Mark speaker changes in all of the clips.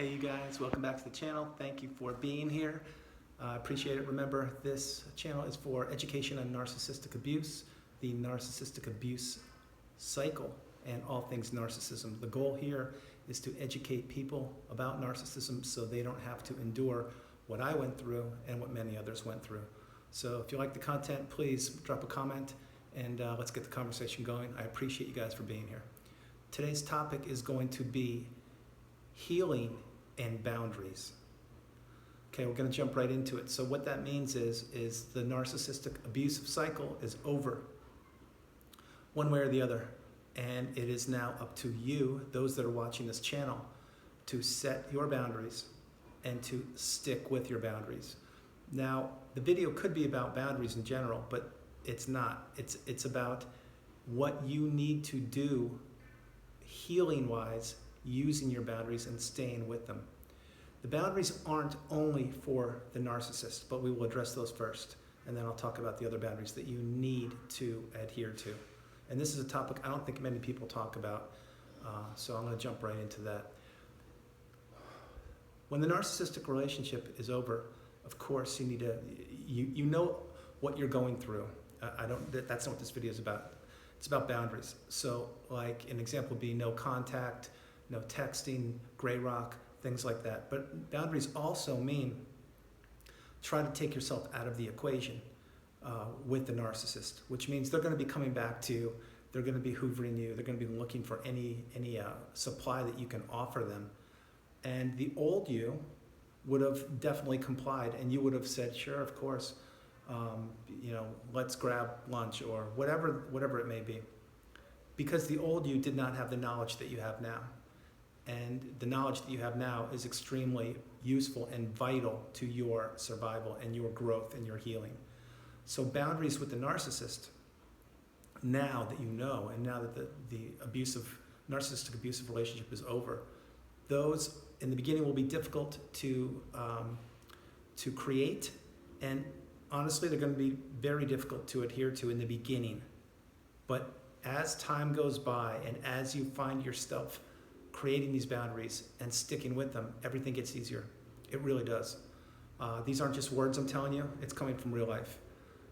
Speaker 1: Hey you guys, welcome back to the channel. Thank you for being here. I appreciate it. Remember, this channel is for education on narcissistic abuse, the narcissistic abuse cycle, and all things narcissism. The goal here is to educate people about narcissism so they don't have to endure what I went through and what many others went through. So if you like the content, please drop a comment and let's get the conversation going. I appreciate you guys for being here. Today's topic is going to be healing and boundaries. Okay, we're going to jump right into it. So what that means is the narcissistic abusive cycle is over, one way or the other, and it is now up to you, those that are watching this channel, to set your boundaries and to stick with your boundaries. Now, the video could be about boundaries in general, but it's not. It's about what you need to do healing-wise, using your boundaries and staying with them. The boundaries aren't only for the narcissist, but we will address those first, and then I'll talk about the other boundaries that you need to adhere to. And this is a topic I don't think many people talk about, so I'm going to jump right into that. When the narcissistic relationship is over, of course you need to, you know what you're going through. That's not what this video is about. It's about boundaries. So like an example would be no contact, no texting, gray rock, things like that. But boundaries also mean try to take yourself out of the equation with the narcissist, which means they're going to be coming back to you, they're going to be hoovering you, they're going to be looking for any supply that you can offer them. And the old you would have definitely complied, and you would have said, sure, of course, let's grab lunch or whatever it may be. Because the old you did not have the knowledge that you have now. And the knowledge that you have now is extremely useful and vital to your survival and your growth and your healing. So boundaries with the narcissist, now that you know, and now that the narcissistic abusive relationship is over, those in the beginning will be difficult to create, and honestly they're going to be very difficult to adhere to in the beginning. But as time goes by and as you find yourself creating these boundaries and sticking with them, everything gets easier. It really does. These aren't just words I'm telling you, it's coming from real life.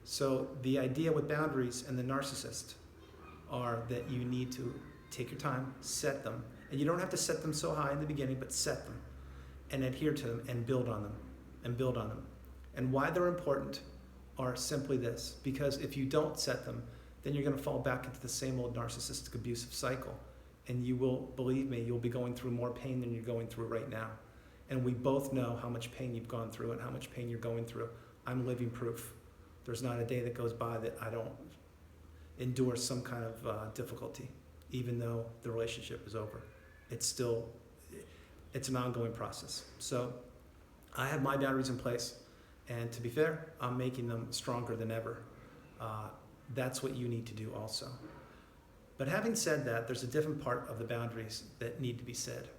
Speaker 1: So the idea with boundaries and the narcissist are that you need to take your time, set them, and you don't have to set them so high in the beginning, but set them and adhere to them and build on them and build on them. And why they're important are simply this: because if you don't set them, then you're going to fall back into the same old narcissistic abusive cycle. And you will, believe me, you'll be going through more pain than you're going through right now. And we both know how much pain you've gone through and how much pain you're going through. I'm living proof. There's not a day that goes by that I don't endure some kind of difficulty, even though the relationship is over. It's an ongoing process. So I have my boundaries in place, and to be fair, I'm making them stronger than ever. That's what you need to do also. But having said that, there's a different part of the boundaries that need to be said.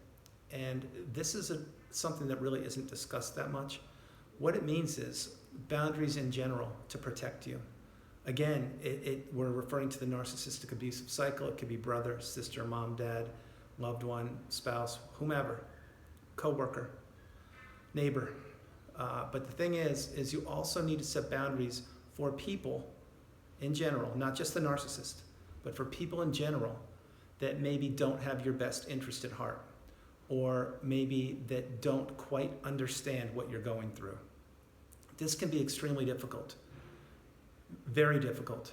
Speaker 1: And this is something that really isn't discussed that much. What it means is boundaries in general to protect you. Again, we're referring to the narcissistic abusive cycle. It could be brother, sister, mom, dad, loved one, spouse, whomever, coworker, neighbor. But the thing is you also need to set boundaries for people in general, not just the narcissist, but for people in general that maybe don't have your best interest at heart, or maybe that don't quite understand what you're going through. This can be extremely difficult, very difficult.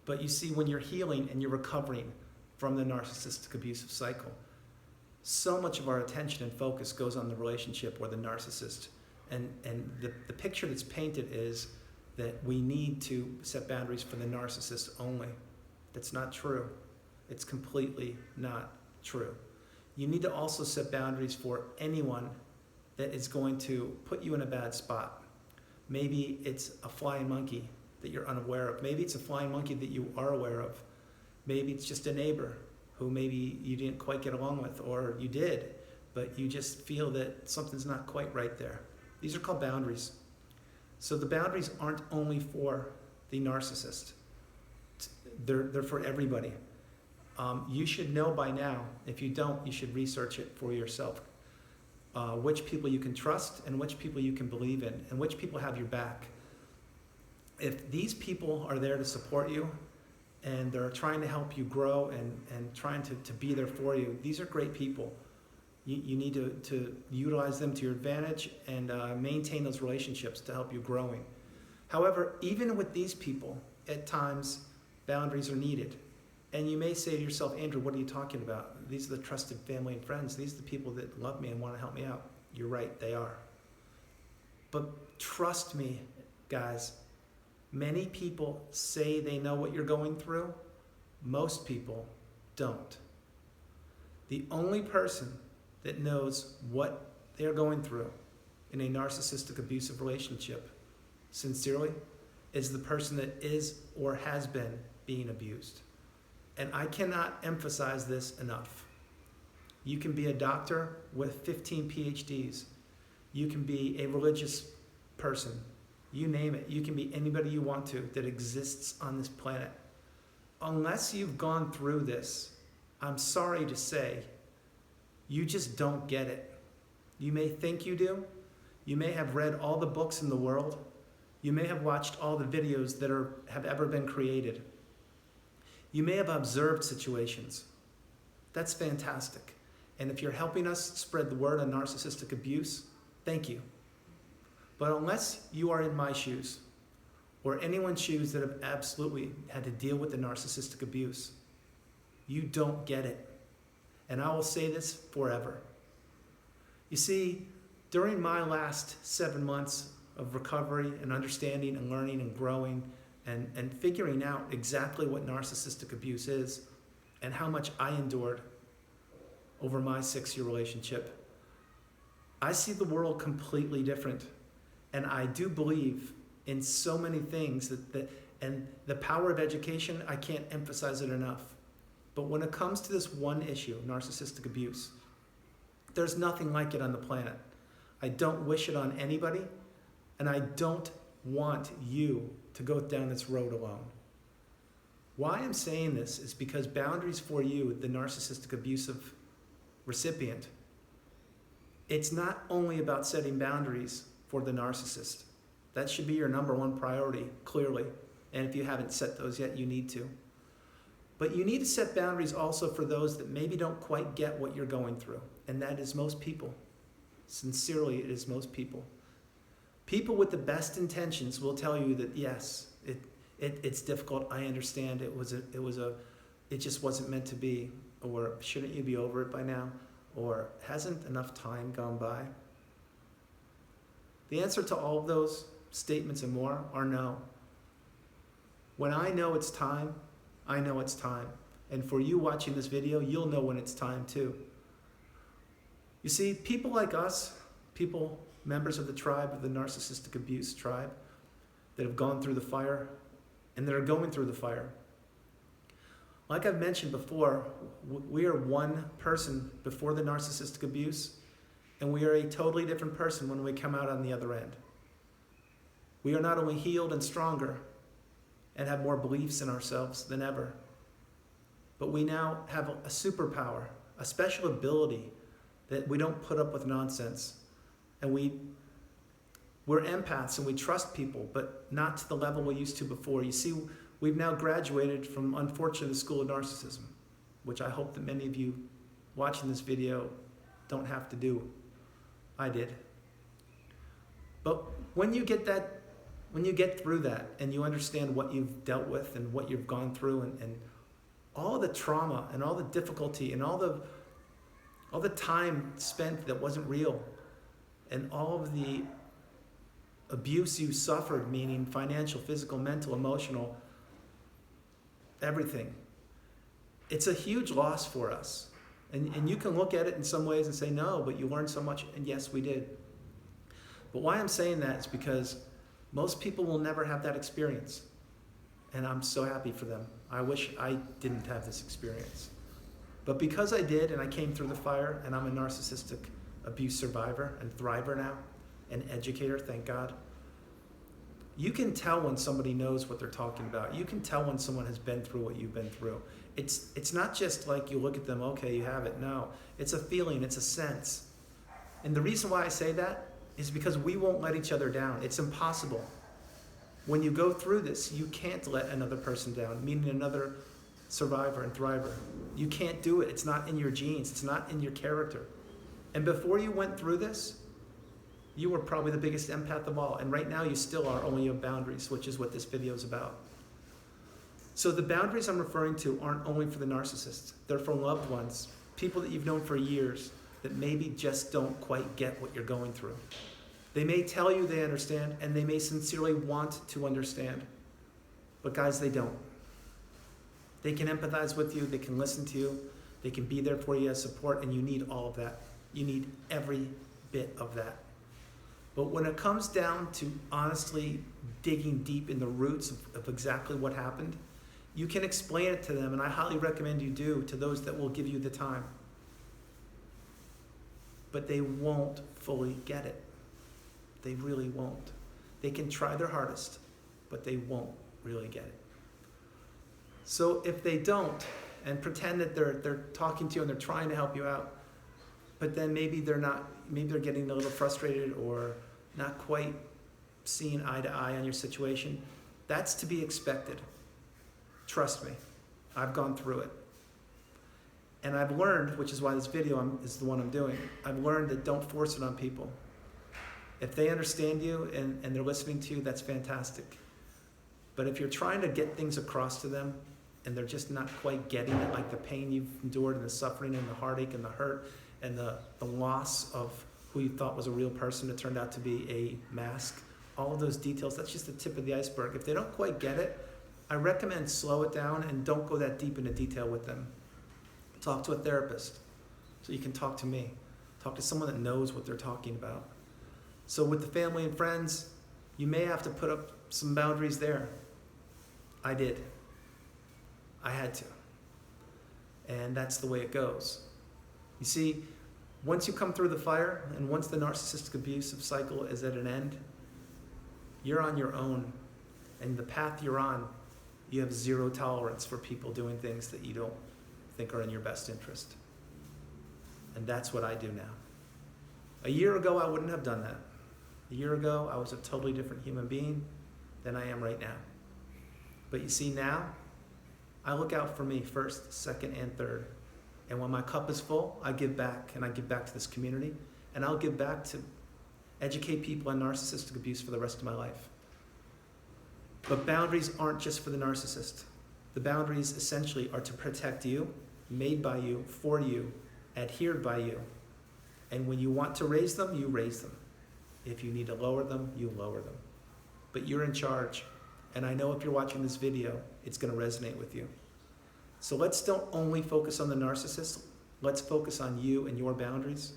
Speaker 1: But you see, when you're healing and you're recovering from the narcissistic abusive cycle, so much of our attention and focus goes on the relationship or the narcissist. And the picture that's painted is that we need to set boundaries for the narcissist only. That's not true. It's completely not true. You need to also set boundaries for anyone that is going to put you in a bad spot. Maybe it's a flying monkey that you're unaware of. Maybe it's a flying monkey that you are aware of. Maybe it's just a neighbor who maybe you didn't quite get along with, or you did, but you just feel that something's not quite right there. These are called boundaries. So the boundaries aren't only for the narcissist. They're for everybody. You should know by now. If you don't, you should research it for yourself. which people you can trust and which people you can believe in and which people have your back. If these people are there to support you and they're trying to help you grow and trying to be there for you, these are great people. You need to utilize them to your advantage and maintain those relationships to help you growing. However, even with these people, at times, boundaries are needed. And you may say to yourself, Andrew, what are you talking about? These are the trusted family and friends. These are the people that love me and want to help me out. You're right, they are. But trust me, guys, many people say they know what you're going through. Most people don't. The only person that knows what they're going through in a narcissistic abusive relationship, sincerely, is the person that is or has been being abused. And I cannot emphasize this enough. You can be a doctor with 15 PhDs. You can be a religious person. You name it. You can be anybody you want to that exists on this planet. Unless you've gone through this, I'm sorry to say, you just don't get it. You may think you do. You may have read all the books in the world. You may have watched all the videos that have ever been created. You may have observed situations. That's fantastic. And if you're helping us spread the word on narcissistic abuse, thank you. But unless you are in my shoes or anyone's shoes that have absolutely had to deal with the narcissistic abuse, you don't get it. And I will say this forever. You see, during my last 7 months of recovery and understanding and learning and growing and figuring out exactly what narcissistic abuse is and how much I endured over my 6-year relationship, I see the world completely different. And I do believe in so many things and the power of education, I can't emphasize it enough. But when it comes to this one issue, narcissistic abuse, there's nothing like it on the planet. I don't wish it on anybody, and I don't want you to go down this road alone. Why I'm saying this is because boundaries for you, the narcissistic abusive recipient, it's not only about setting boundaries for the narcissist. That should be your number one priority, clearly. And if you haven't set those yet, you need to. But you need to set boundaries also for those that maybe don't quite get what you're going through. And that is most people. Sincerely, it is most people. People with the best intentions will tell you that yes, it's difficult. I understand. It just wasn't meant to be. Or shouldn't you be over it by now? Or hasn't enough time gone by? The answer to all of those statements and more are no. When I know it's time, I know it's time. And for you watching this video, you'll know when it's time too. You see, people like us, members of the tribe, of the narcissistic abuse tribe, that have gone through the fire and that are going through the fire. Like I've mentioned before, we are one person before the narcissistic abuse, and we are a totally different person when we come out on the other end. We are not only healed and stronger and have more beliefs in ourselves than ever, but we now have a superpower, a special ability that we don't put up with nonsense. And we're empaths and we trust people, but not to the level we used to before. You see, we've now graduated from, unfortunately, the school of narcissism, which I hope that many of you watching this video don't have to do. I did. But when you get through that and you understand what you've dealt with and what you've gone through and all the trauma and all the difficulty and all the time spent that wasn't real and all of the abuse you suffered, meaning financial, physical, mental, emotional, everything, it's a huge loss for us. And you can look at it in some ways and say, no, but you learned so much. And yes, we did. But why I'm saying that is because most people will never have that experience. And I'm so happy for them. I wish I didn't have this experience. But because I did, and I came through the fire, and I'm a narcissistic abuse survivor and thriver now, an educator, thank God, you can tell when somebody knows what they're talking about. You can tell when someone has been through what you've been through. It's not just like you look at them, okay, you have it. No, it's a feeling, it's a sense. And the reason why I say that is because we won't let each other down. It's impossible. When you go through this, you can't let another person down, meaning another survivor and thriver. You can't do it. It's not in your genes. It's not in your character. And before you went through this, you were probably the biggest empath of all. And right now you still are, only you have boundaries, which is what this video is about. So the boundaries I'm referring to aren't only for the narcissist. They're for loved ones, people that you've known for years that maybe just don't quite get what you're going through. They may tell you they understand, and they may sincerely want to understand. But guys, they don't. They can empathize with you, they can listen to you, they can be there for you as support, and you need all of that. You need every bit of that. But when it comes down to honestly digging deep in the roots of exactly what happened, you can explain it to them, and I highly recommend you do, to those that will give you the time. But they won't fully get it. They really won't. They can try their hardest, but they won't really get it. So if they don't, and pretend that they're talking to you and they're trying to help you out, but then maybe they're getting a little frustrated or not quite seeing eye to eye on your situation, that's to be expected. Trust me, I've gone through it. And I've learned, which is why this video is the one I'm doing, I've learned that don't force it on people. If they understand you and they're listening to you, that's fantastic. But if you're trying to get things across to them and they're just not quite getting it, like the pain you've endured and the suffering and the heartache and the hurt and the loss of who you thought was a real person that turned out to be a mask, all of those details, that's just the tip of the iceberg. If they don't quite get it, I recommend slow it down and don't go that deep into detail with them. Talk to a therapist so you can talk to me. Talk to someone that knows what they're talking about. So with the family and friends, you may have to put up some boundaries there. I did. I had to. And that's the way it goes. You see, once you come through the fire and once the narcissistic abusive cycle is at an end, you're on your own. And the path you're on, you have zero tolerance for people doing things that you don't think are in your best interest. And that's what I do now. A year ago, I wouldn't have done that. A year ago, I was a totally different human being than I am right now. But you see, now, I look out for me first, second, and third. And when my cup is full, I give back, and I give back to this community, and I'll give back to educate people on narcissistic abuse for the rest of my life. But boundaries aren't just for the narcissist. The boundaries essentially are to protect you, made by you, for you, adhered by you. And when you want to raise them, you raise them. If you need to lower them, you lower them. But you're in charge. And I know if you're watching this video, it's going to resonate with you. So let's don't only focus on the narcissist. Let's focus on you and your boundaries.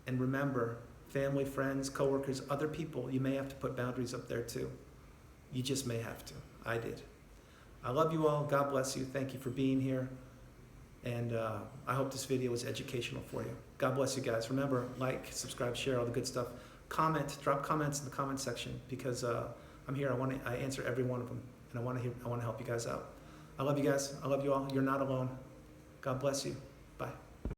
Speaker 1: And remember, family, friends, coworkers, other people, you may have to put boundaries up there too. You just may have to. I did. I love you all. God bless you. Thank you for being here. And I hope this video was educational for you. God bless you guys. Remember, like, subscribe, share, all the good stuff. Comment, drop comments in the comment section because I'm here. I answer every one of them, and I want to help you guys out. I love you guys. I love you all. You're not alone. God bless you.